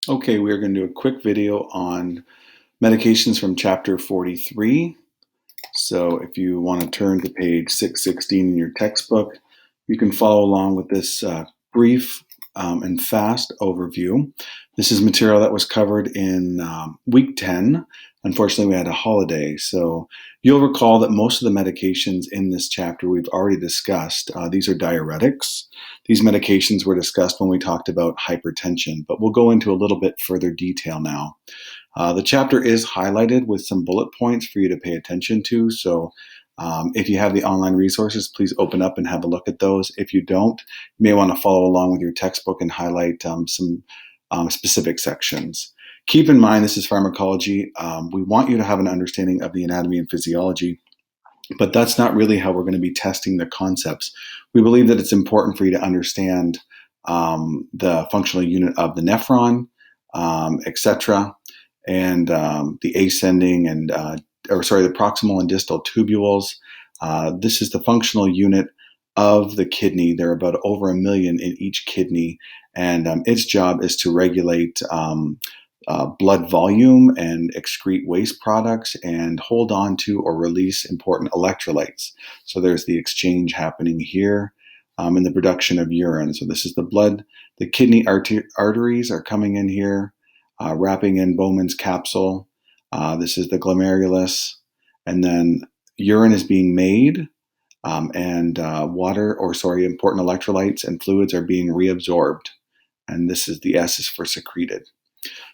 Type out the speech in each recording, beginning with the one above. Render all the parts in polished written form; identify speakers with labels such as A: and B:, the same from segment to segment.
A: Okay, we are going to do a quick video on medications from chapter 43. So if you want to turn to page 616 in your textbook, you can follow along with this brief and fast overview. This is material that was covered in week 10. Unfortunately, we had a holiday, so you'll recall that most of the medications in this chapter we've already discussed. These are diuretics. These medications were discussed when we talked about hypertension, but we'll go into a little bit further detail now. The chapter is highlighted with some bullet points for you to pay attention to. So if you have the online resources, please open up and have a look at those. If you don't, you may want to follow along with your textbook and highlight some specific sections. Keep in mind, this is pharmacology. We want you to have an understanding of the anatomy and physiology, but that's not really how we're going to be testing the concepts. We believe that it's important for you to understand the functional unit of the nephron, etc., and the ascending and the proximal and distal tubules. This is the functional unit of the kidney. There are about over 1 million in each kidney, and its job is to regulate blood volume and excrete waste products and hold on to or release important electrolytes. So there's the exchange happening here in the production of urine. So this is the blood. The kidney arteries are coming in here, wrapping in Bowman's capsule. This is the glomerulus. And then urine is being made, and important electrolytes and fluids are being reabsorbed. And this is the S is for secreted.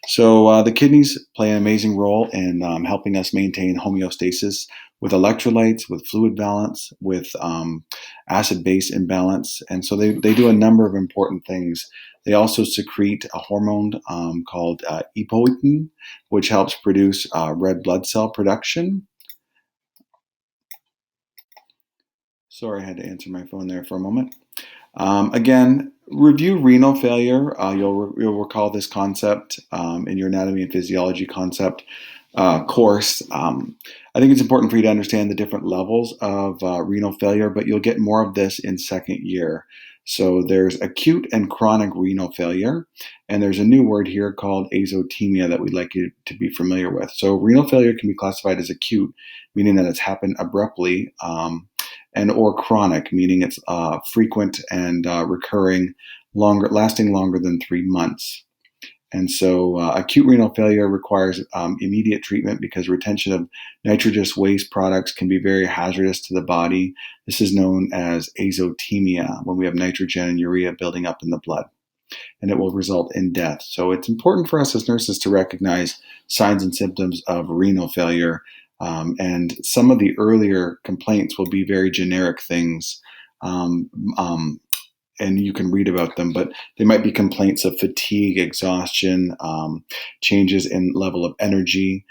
A: So the kidneys play an amazing role in helping us maintain homeostasis with electrolytes, with fluid balance, with acid-base imbalance. And so they do a number of important things. They also secrete a hormone called epoetin, which helps produce red blood cell production. Sorry, I had to answer my phone there for a moment. Again, review renal failure. You'll recall this concept in your anatomy and physiology concept course. I think it's important for you to understand the different levels of renal failure, but you'll get more of this in second year. So there's acute and chronic renal failure, and there's a new word here called azotemia that we'd like you to be familiar with. So renal failure can be classified as acute, meaning that it's happened abruptly, and or chronic, meaning it's frequent and recurring, lasting longer than 3 months. And so acute renal failure requires immediate treatment because retention of nitrogenous waste products can be very hazardous to the body. This is known as azotemia, when we have nitrogen and urea building up in the blood, and it will result in death. So it's important for us as nurses to recognize signs and symptoms of renal failure. And some of the earlier complaints will be very generic things, and you can read about them, but they might be complaints of fatigue, exhaustion, changes in level of energy.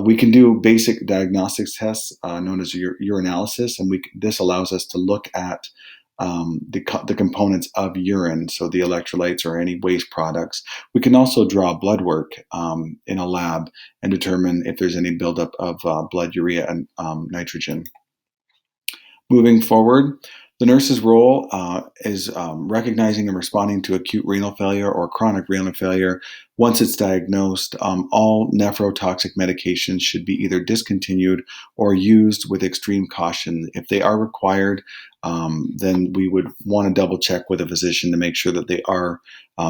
A: We can do basic diagnostics tests known as urinalysis, and this allows us to look at the components of urine, so the electrolytes or any waste products. We can also draw blood work in a lab and determine if there's any buildup of blood urea and nitrogen. Moving forward, the nurse's role is recognizing and responding to acute renal failure or chronic renal failure. Once it's diagnosed, all nephrotoxic medications should be either discontinued or used with extreme caution. If they are required, then we would want to double check with a physician to make sure that they are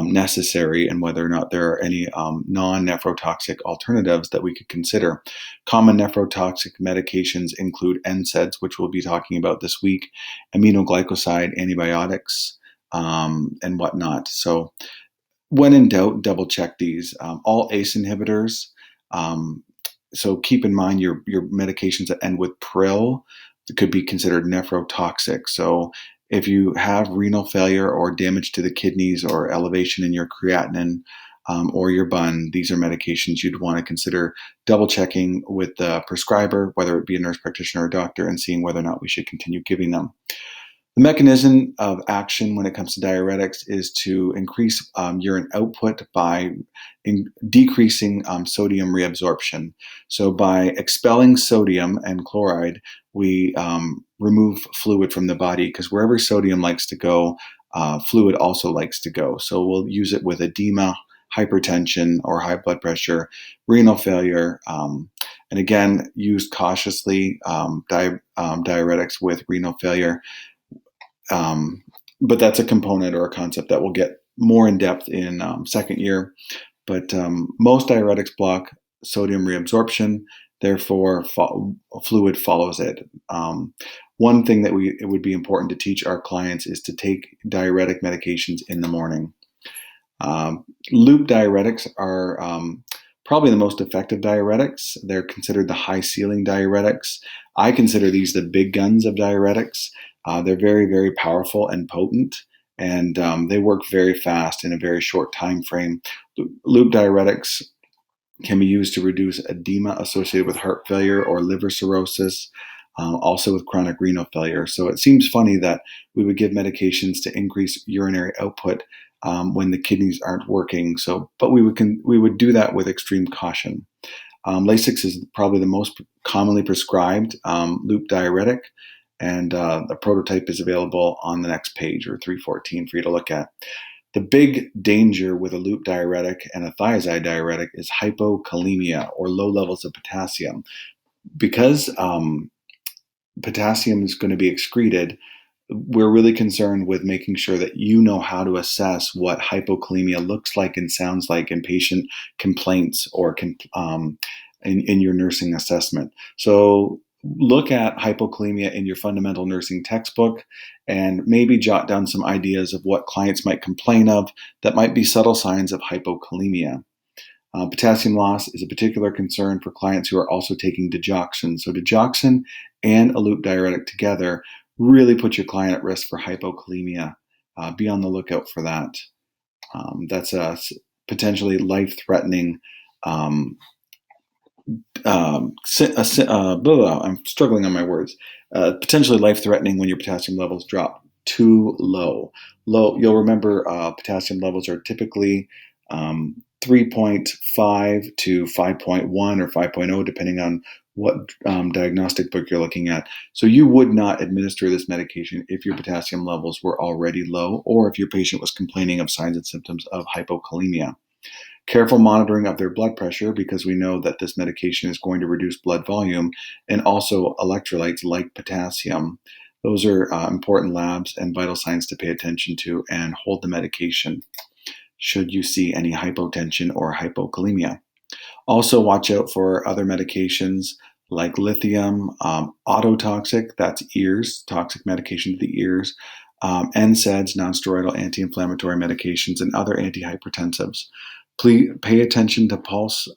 A: necessary and whether or not there are any non-nephrotoxic alternatives that we could consider. Common nephrotoxic medications include NSAIDs, which we'll be talking about this week, aminoglycoside, antibiotics, and whatnot. So when in doubt, double check these. All ACE inhibitors, so keep in mind your medications that end with pril could be considered nephrotoxic. So if you have renal failure or damage to the kidneys or elevation in your creatinine or your bun, these are medications you'd want to consider double checking with the prescriber, whether it be a nurse practitioner or doctor, and seeing whether or not we should continue giving them. The mechanism of action when it comes to diuretics is to increase urine output by decreasing sodium reabsorption. So by expelling sodium and chloride, we remove fluid from the body, because wherever sodium likes to go, fluid also likes to go. So we'll use it with edema, hypertension or high blood pressure, renal failure, and again, used cautiously, diuretics with renal failure. But that's a component or a concept that we'll get more in depth in second year. But most diuretics block sodium reabsorption, therefore fluid follows it. One thing that it would be important to teach our clients is to take diuretic medications in the morning. Loop diuretics are probably the most effective diuretics. They're considered the high ceiling diuretics. I consider these the big guns of diuretics. They're very, very powerful and potent, and they work very fast in a very short time frame. Loop diuretics can be used to reduce edema associated with heart failure or liver cirrhosis, also with chronic renal failure. So it seems funny that we would give medications to increase urinary output when the kidneys aren't working. But we would do that with extreme caution. Lasix is probably the most commonly prescribed loop diuretic, and the prototype is available on the next page, or 314, for you to look at. The big danger with a loop diuretic and a thiazide diuretic is hypokalemia, or low levels of potassium. Because potassium is going to be excreted, we're really concerned with making sure that you know how to assess what hypokalemia looks like and sounds like in patient complaints or in your nursing assessment. So look at hypokalemia in your fundamental nursing textbook and maybe jot down some ideas of what clients might complain of that might be subtle signs of hypokalemia. Potassium loss is a particular concern for clients who are also taking digoxin. So digoxin and a loop diuretic together really put your client at risk for hypokalemia. Be on the lookout for that. That's a potentially life-threatening I'm struggling on my words. Potentially life-threatening when your potassium levels drop too low. You'll remember potassium levels are typically 3.5 to 5.1 or 5.0, depending on what diagnostic book you're looking at. So you would not administer this medication if your potassium levels were already low, or if your patient was complaining of signs and symptoms of hypokalemia. Careful monitoring of their blood pressure, because we know that this medication is going to reduce blood volume, and also electrolytes like potassium. Those are important labs and vital signs to pay attention to, and hold the medication should you see any hypotension or hypokalemia. Also, watch out for other medications like lithium, ototoxic, that's ears, toxic medication to the ears, NSAIDs, nonsteroidal anti-inflammatory medications, and other antihypertensives. Please pay attention to pulse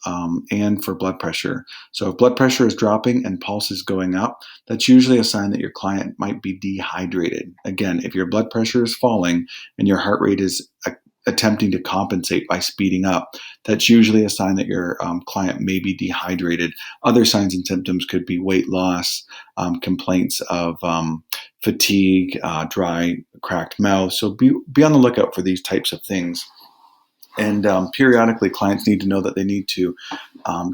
A: and for blood pressure. So if blood pressure is dropping and pulse is going up, that's usually a sign that your client might be dehydrated. Again, if your blood pressure is falling and your heart rate is attempting to compensate by speeding up, that's usually a sign that your client may be dehydrated. Other signs and symptoms could be weight loss, complaints of fatigue, dry, cracked mouth. So be on the lookout for these types of things. And periodically, clients need to know that they need to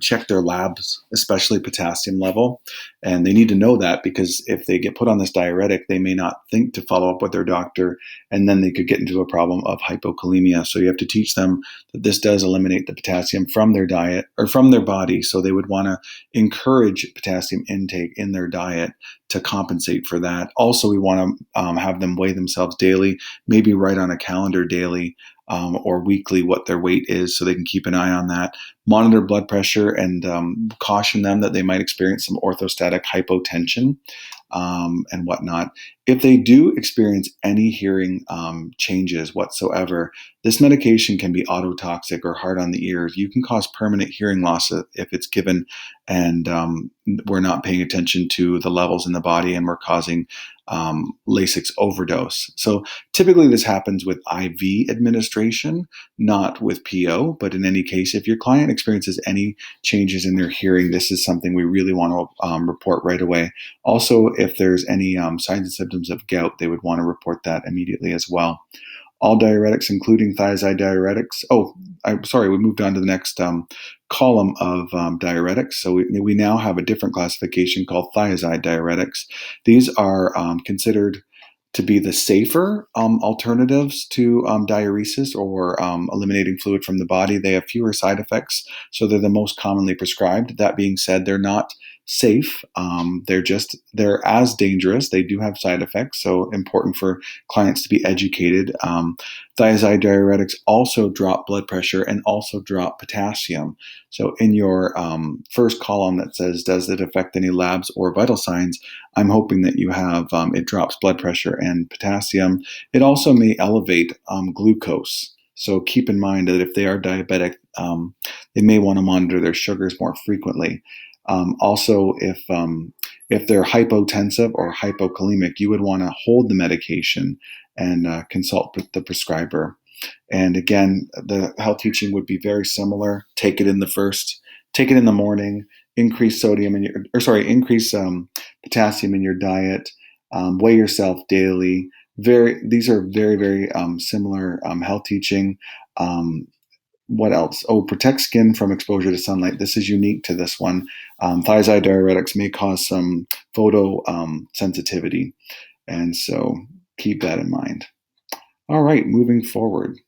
A: check their labs, especially potassium level. And they need to know that, because if they get put on this diuretic, they may not think to follow up with their doctor, and then they could get into a problem of hypokalemia. So you have to teach them that this does eliminate the potassium from their diet or from their body. So they would want to encourage potassium intake in their diet to compensate for that. Also, we want to have them weigh themselves daily, maybe write on a calendar daily or weekly what their weight is, so they can keep an eye on that. Monitor blood pressure, and caution them that they might experience some orthostatic hypotension and whatnot. If they do experience any hearing changes whatsoever, this medication can be ototoxic or hard on the ears. You can cause permanent hearing loss if it's given and we're not paying attention to the levels in the body, and we're causing Lasix overdose. So typically this happens with IV administration, not with PO, but in any case, if your client experiences any changes in their hearing, this is something we really want to report right away. Also, if there's any signs and symptoms of gout, they would want to report that immediately as well. All diuretics, including thiazide diuretics. Oh, I'm sorry, we moved on to the next column of diuretics. So we now have a different classification called thiazide diuretics. These are considered to be the safer alternatives to diuresis or eliminating fluid from the body. They have fewer side effects, so they're the most commonly prescribed. That being said, they're not safe. They're as dangerous. They do have side effects, so important for clients to be educated. Thiazide diuretics also drop blood pressure and also drop potassium. So in your first column that says, does it affect any labs or vital signs? I'm hoping that you have it drops blood pressure and potassium. It also may elevate glucose. So keep in mind that if they are diabetic, they may want to monitor their sugars more frequently. Also, if they're hypotensive or hypokalemic, you would want to hold the medication and consult with the prescriber. And again, the health teaching would be very similar. Take it in the morning, increase increase potassium in your diet, weigh yourself daily. These are very, very similar health teaching. What else? Oh, protect skin from exposure to sunlight. This is unique to this one. Thiazide diuretics may cause some photo sensitivity, and so keep that in mind. All right, moving forward.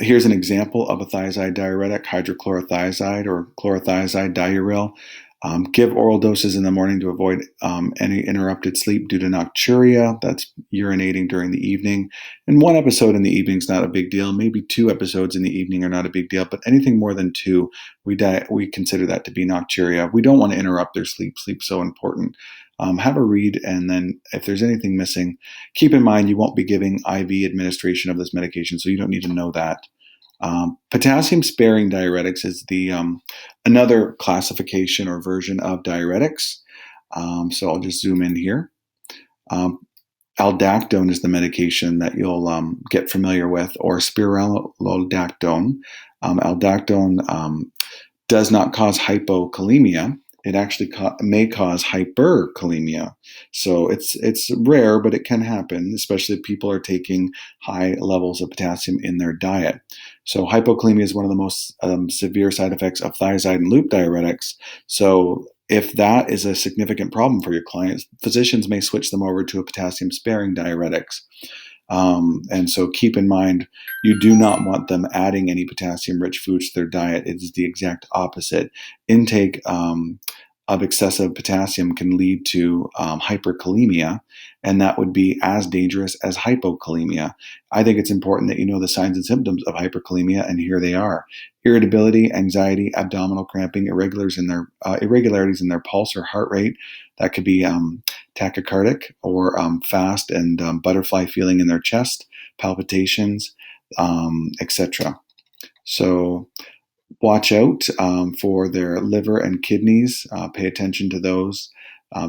A: Here's an example of a thiazide diuretic, hydrochlorothiazide or chlorothiazide diuryl. Give oral doses in the morning to avoid any interrupted sleep due to nocturia. That's urinating during the evening. And one episode in the evening is not a big deal. Maybe 2 episodes in the evening are not a big deal, but anything more than 2, we consider that to be nocturia. We don't want to interrupt their sleep. Sleep's so important. Have a read, and then if there's anything missing, keep in mind you won't be giving IV administration of this medication, so you don't need to know that. Potassium-sparing diuretics is the another classification or version of diuretics. So I'll just zoom in here. Aldactone is the medication that you'll get familiar with, or spironolactone. Aldactone does not cause hypokalemia. It actually may cause hyperkalemia. So it's rare, but it can happen, especially if people are taking high levels of potassium in their diet. So hypokalemia is one of the most severe side effects of thiazide and loop diuretics. So if that is a significant problem for your clients, physicians may switch them over to a potassium-sparing diuretics. And so keep in mind, you do not want them adding any potassium-rich foods to their diet. It is the exact opposite. Intake of excessive potassium can lead to hyperkalemia, and that would be as dangerous as hypokalemia. I think it's important that you know the signs and symptoms of hyperkalemia, and here they are: irritability, anxiety, abdominal cramping, irregularities in their pulse or heart rate. That could be tachycardic or fast and butterfly feeling in their chest, palpitations, etc. So watch out for their liver and kidneys. Pay attention to those.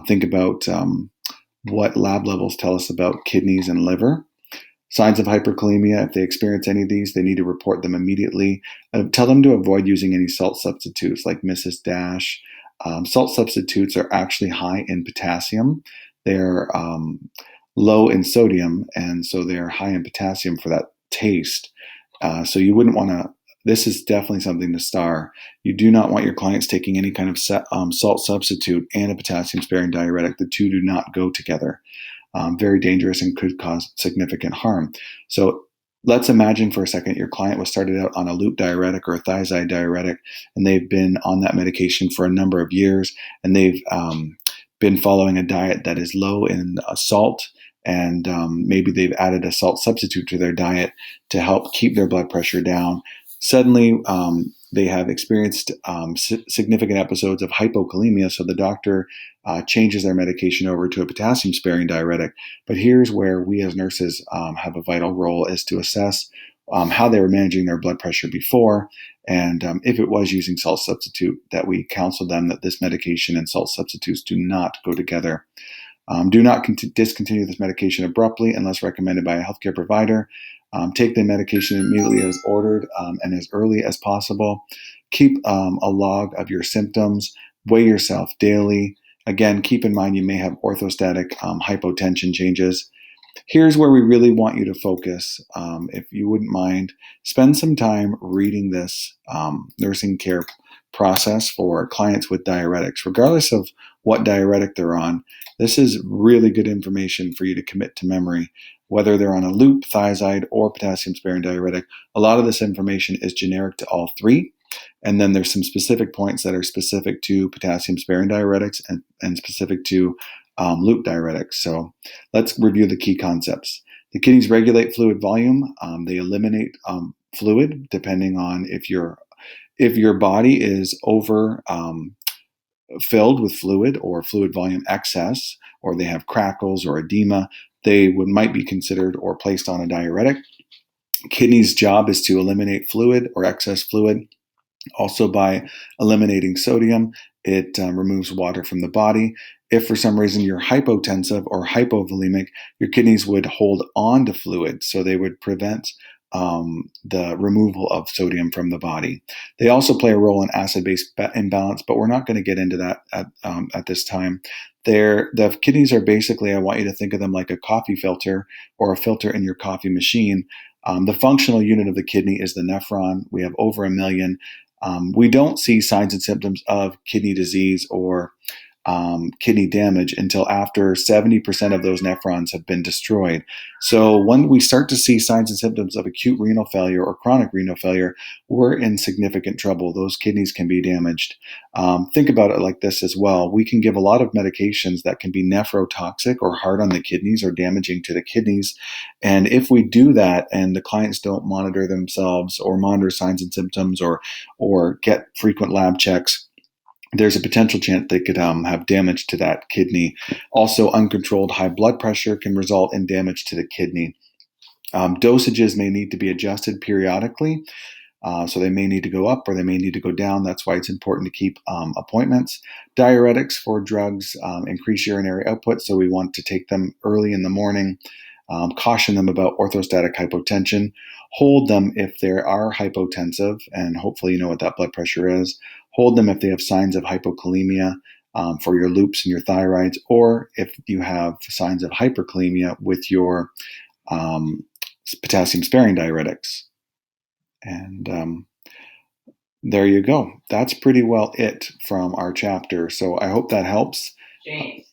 A: Think about what lab levels tell us about kidneys and liver. Signs of hyperkalemia: if they experience any of these, they need to report them immediately. Tell them to avoid using any salt substitutes like Mrs. Dash. Salt substitutes are actually high in potassium. They're low in sodium, and so they're high in potassium for that taste. So you wouldn't want to. This is definitely something to star. You do not want your clients taking any kind of salt substitute and a potassium-sparing diuretic. The two do not go together. Very dangerous and could cause significant harm. So let's imagine for a second your client was started out on a loop diuretic or a thiazide diuretic, and they've been on that medication for a number of years, and they've been following a diet that is low in salt, and maybe they've added a salt substitute to their diet to help keep their blood pressure down. Suddenly, they have experienced significant episodes of hypokalemia, so the doctor changes their medication over to a potassium-sparing diuretic. But here's where we as nurses have a vital role, is to assess how they were managing their blood pressure before, and if it was using salt substitute, that we counsel them that this medication and salt substitutes do not go together. Do not discontinue this medication abruptly unless recommended by a healthcare provider. Take the medication immediately as ordered and as early as possible. Keep a log of your symptoms. Weigh yourself daily. Again, keep in mind you may have orthostatic hypotension changes. Here's where we really want you to focus. If you wouldn't mind, spend some time reading this nursing care process for clients with diuretics. Regardless of what diuretic they're on. This is really good information for you to commit to memory. Whether they're on a loop, thiazide, or potassium-sparing diuretic, a lot of this information is generic to all three. And then there's some specific points that are specific to potassium-sparing diuretics and specific to loop diuretics. So let's review the key concepts. The kidneys regulate fluid volume. They eliminate fluid depending on if your body is over filled with fluid or fluid volume excess, or they have crackles or edema, they might be considered or placed on a diuretic. Kidney's job is to eliminate fluid or excess fluid. Also, by eliminating sodium, it removes water from the body. If for some reason you're hypotensive or hypovolemic, your kidneys would hold on to fluid, so they would prevent the removal of sodium from the body. They also play a role in acid-base imbalance, but we're not going to get into that at this time. The kidneys are basically, I want you to think of them like a coffee filter or a filter in your coffee machine. The functional unit of the kidney is the nephron. We have over 1 million. We don't see signs and symptoms of kidney disease or kidney damage until after 70% of those nephrons have been destroyed. So when we start to see signs and symptoms of acute renal failure or chronic renal failure, we're in significant trouble. Those kidneys can be damaged. Think about it like this as well. We can give a lot of medications that can be nephrotoxic or hard on the kidneys or damaging to the kidneys. And if we do that and the clients don't monitor themselves or monitor signs and symptoms or get frequent lab checks, there's a potential chance they could have damage to that kidney. Also, uncontrolled high blood pressure can result in damage to the kidney. Dosages may need to be adjusted periodically. So they may need to go up or they may need to go down. That's why it's important to keep appointments. Diuretics for drugs increase urinary output, so we want to take them early in the morning. Caution them about orthostatic hypotension. Hold them if they are hypotensive, and hopefully you know what that blood pressure is. Hold them if they have signs of hypokalemia for your loops and your thyroids, or if you have signs of hyperkalemia with your potassium-sparing diuretics. And there you go. That's pretty well it from our chapter. So I hope that helps.
B: James.